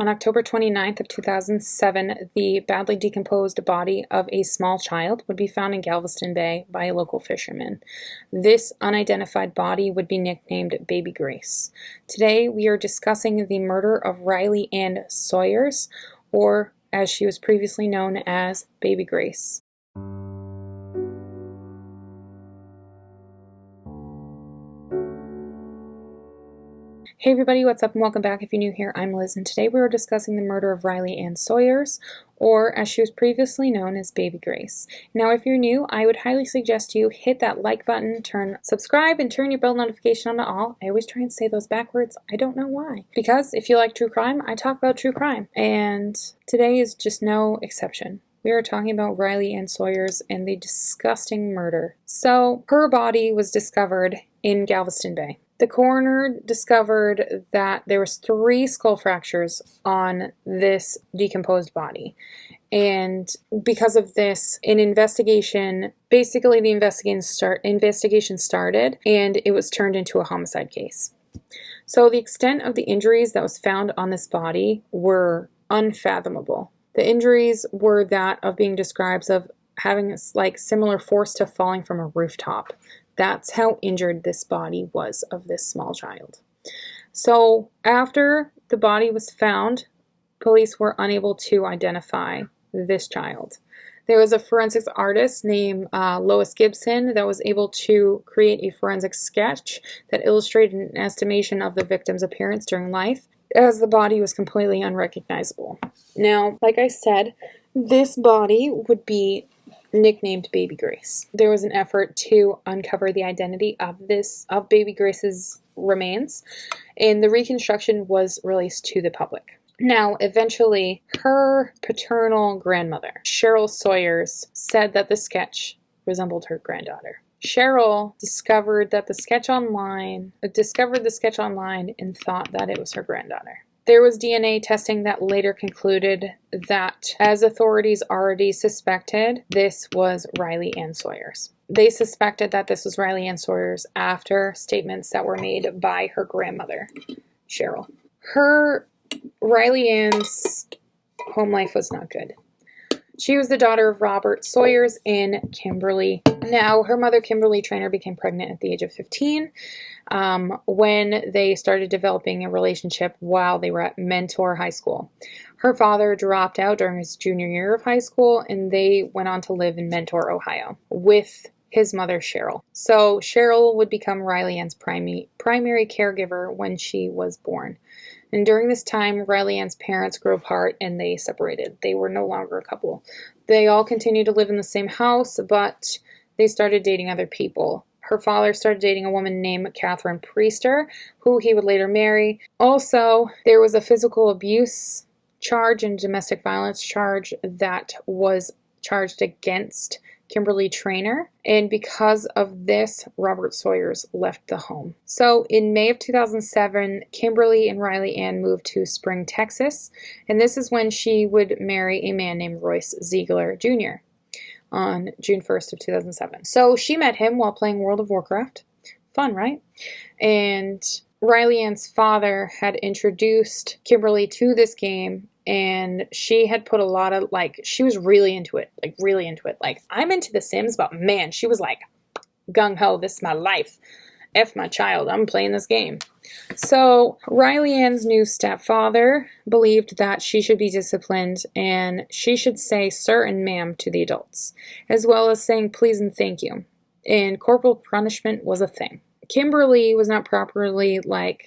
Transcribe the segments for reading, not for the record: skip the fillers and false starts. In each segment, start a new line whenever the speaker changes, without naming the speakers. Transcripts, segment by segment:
On October 29th of 2007, the badly decomposed body of a small child would be found in Galveston Bay by a local fisherman. This unidentified body would be nicknamed Baby Grace. Today, we are discussing the murder of Riley Ann Sawyers, or as she was previously known as Baby Grace. Hey everybody, what's up and welcome back. If you're new here, I'm Liz, and today we are discussing the murder of Riley Ann Sawyers, or as she was previously known as Baby Grace. Now, if you're new, I would highly suggest you hit that like button, subscribe, and turn your bell notification on to all. I always try and say those backwards. I don't know why. Because if you like true crime, I talk about true crime, and today is just no exception. We are talking about Riley Ann Sawyers and the disgusting murder. So, her body was discovered in Galveston Bay. The coroner discovered that there was 3 skull fractures on this decomposed body. And because of this, the investigation started and it was turned into a homicide case. So the extent of the injuries that was found on this body were unfathomable. The injuries were that of being described of having similar force to falling from a rooftop. That's how injured this body was of this small child. So after the body was found, police were unable to identify this child. There was a forensics artist named Lois Gibson that was able to create a forensic sketch that illustrated an estimation of the victim's appearance during life, as the body was completely unrecognizable. Now, like I said, this body would be nicknamed Baby Grace. There was an effort to uncover the identity of Baby Grace's remains, and the reconstruction was released to the public. Now, eventually, her paternal grandmother, Cheryl Sawyers, said that the sketch resembled her granddaughter. Cheryl discovered the sketch online and thought that it was her granddaughter. There was DNA testing that later concluded that, as authorities already suspected, this was Riley Ann Sawyers. They suspected that this was Riley Ann Sawyers after statements that were made by her grandmother, Cheryl. Riley Ann's home life was not good. She was the daughter of Robert Sawyers and Kimberly. Now, her mother, Kimberly Trainer, became pregnant at the age of 15 when they started developing a relationship while they were at Mentor High School. Her father dropped out during his junior year of high school, and they went on to live in Mentor, Ohio, with his mother, Cheryl. So Cheryl would become Riley Ann's primary caregiver when she was born. And during this time, Riley Ann's parents grew apart and they separated. They were no longer a couple. They all continued to live in the same house, but they started dating other people. Her father started dating a woman named Catherine Priester, who he would later marry. Also, there was a physical abuse charge and domestic violence charge that was charged against Kimberly Trainer, and because of this, Robert Sawyers left the home. So in May of 2007, Kimberly and Riley Ann moved to Spring, Texas, and this is when she would marry a man named Royce Ziegler Jr. on June 1st of 2007. So she met him while playing World of Warcraft. Fun, right? And Riley Ann's father had introduced Kimberly to this game, and she had put a lot of, she was really into it. I'm into The Sims, but man, she was like, gung-ho, this is my life. F my child, I'm playing this game. So Riley Ann's new stepfather believed that she should be disciplined and she should say sir and ma'am to the adults, as well as saying please and thank you. And corporal punishment was a thing. Kimberly was not properly,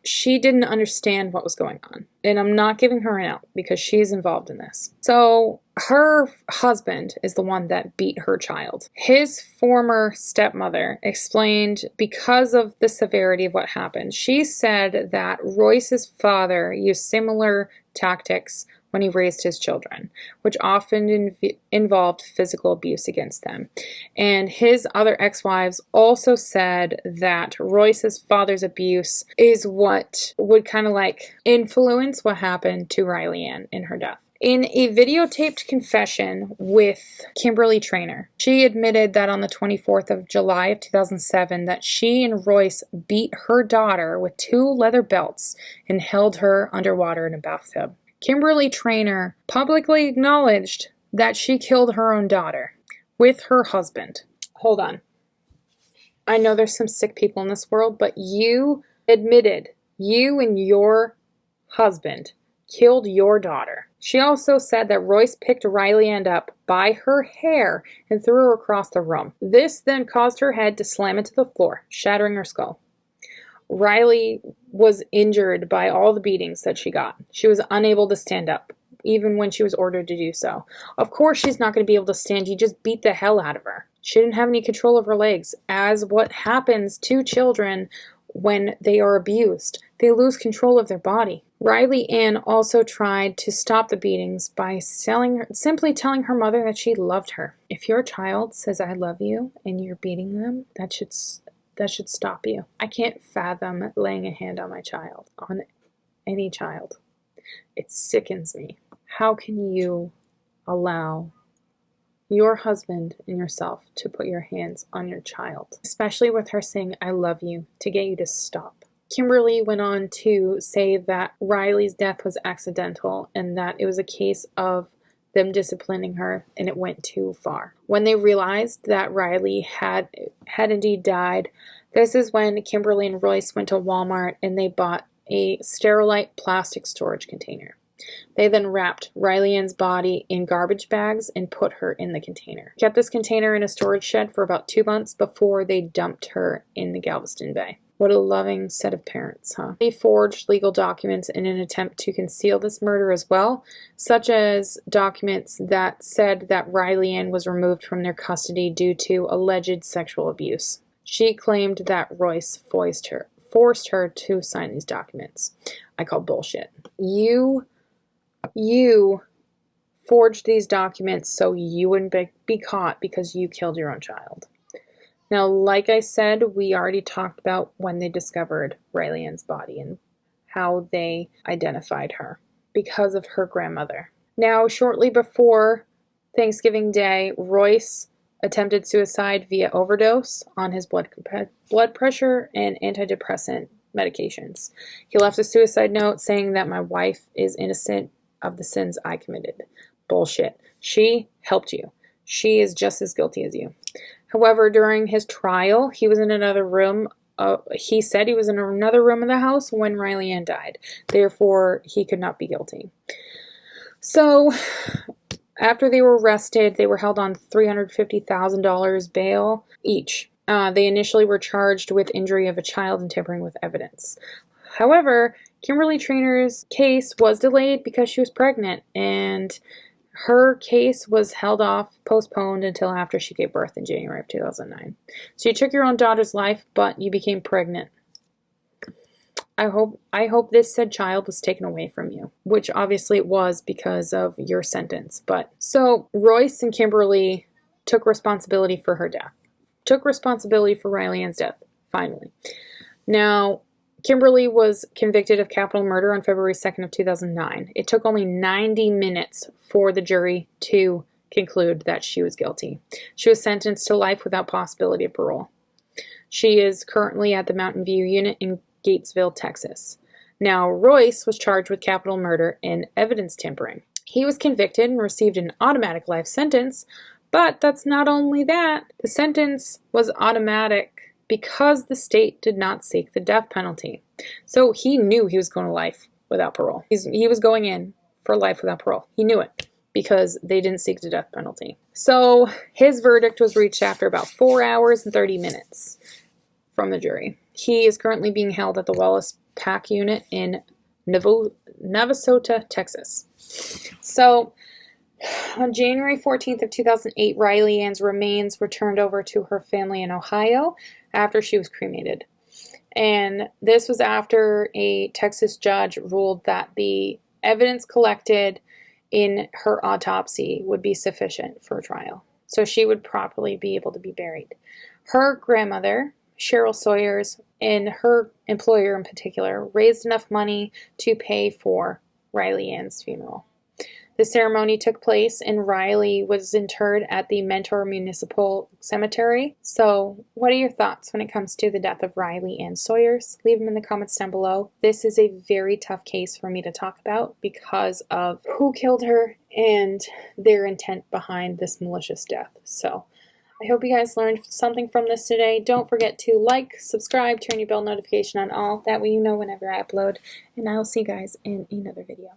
she didn't understand what was going on. And I'm not giving her an out because she's involved in this. So her husband is the one that beat her child. His former stepmother explained because of the severity of what happened. She said that Royce's father used similar tactics when he raised his children, which often involved physical abuse against them. And his other ex-wives also said that Royce's father's abuse is what would kind of influence what happened to Riley Ann in her death. In a videotaped confession with Kimberly Trainer, she admitted that on the 24th of July of 2007 that she and Royce beat her daughter with 2 leather belts and held her underwater in a bathtub. Kimberly Trainor publicly acknowledged that she killed her own daughter with her husband. Hold on. I know there's some sick people in this world, but you admitted you and your husband killed your daughter. She also said that Royce picked Riley Ann up by her hair and threw her across the room. This then caused her head to slam into the floor, shattering her skull. Riley was injured by all the beatings that she got. She was unable to stand up, even when she was ordered to do so. Of course she's not going to be able to stand. You just beat the hell out of her. She didn't have any control of her legs, as what happens to children when they are abused. They lose control of their body. Riley Ann also tried to stop the beatings by simply telling her mother that she loved her. If your child says, "I love you," and you're beating them, that should stop you. I can't fathom laying a hand on my child, on any child. It sickens me. How can you allow your husband and yourself to put your hands on your child, especially with her saying, "I love you," to get you to stop? Kimberly went on to say that Riley's death was accidental and that it was a case of them disciplining her and it went too far. When they realized that Riley had indeed died, this is when Kimberly and Royce went to Walmart and they bought a Sterilite plastic storage container. They then wrapped Riley Ann's body in garbage bags and put her in the container. Kept this container in a storage shed for about 2 months before they dumped her in the Galveston Bay. What a loving set of parents, huh? They forged legal documents in an attempt to conceal this murder as well, such as documents that said that Riley Ann was removed from their custody due to alleged sexual abuse. She claimed that Royce forced her to sign these documents. I call bullshit. You forged these documents so you wouldn't be caught because you killed your own child. Now, like I said, we already talked about when they discovered Riley Ann's body and how they identified her because of her grandmother. Now, shortly before Thanksgiving Day, Royce attempted suicide via overdose on his blood pressure and antidepressant medications. He left a suicide note saying that my wife is innocent of the sins I committed. Bullshit. She helped you. She is just as guilty as you. However, during his trial, he was in another room. He said he was in another room of the house when Riley Ann died. Therefore, he could not be guilty. So, after they were arrested, they were held on $350,000 bail each. They initially were charged with injury of a child and tampering with evidence. However, Kimberly Trainor's case was delayed because she was pregnant, and her case was postponed until after she gave birth in January of 2009. So you took your own daughter's life, but you became pregnant. I hope this said child was taken away from you, which obviously it was because of your sentence. But so Royce and Kimberly took responsibility for her death. Took responsibility for Riley Ann's death, finally. Now, Kimberly was convicted of capital murder on February 2nd of 2009. It took only 90 minutes for the jury to conclude that she was guilty. She was sentenced to life without possibility of parole. She is currently at the Mountain View unit in Gatesville, Texas. Now, Royce was charged with capital murder and evidence tampering. He was convicted and received an automatic life sentence, but that's not only that. The sentence was automatic because the state did not seek the death penalty. So he knew he was going to life without parole. He was going in for life without parole. He knew it because they didn't seek the death penalty. So his verdict was reached after about 4 hours and 30 minutes from the jury. He is currently being held at the Wallace PAC unit in Navasota, Texas. So on January 14th of 2008, Riley Ann's remains were turned over to her family in Ohio after she was cremated. And this was after a Texas judge ruled that the evidence collected in her autopsy would be sufficient for a trial. So she would properly be able to be buried. Her grandmother, Cheryl Sawyers, and her employer in particular, raised enough money to pay for Riley Ann's funeral. The ceremony took place and Riley was interred at the Mentor Municipal Cemetery. So what are your thoughts when it comes to the death of Riley Ann Sawyers? Leave them in the comments down below. This is a very tough case for me to talk about because of who killed her and their intent behind this malicious death. So I hope you guys learned something from this today. Don't forget to like, subscribe, turn your bell notification on all. That way you know whenever I upload. And I'll see you guys in another video.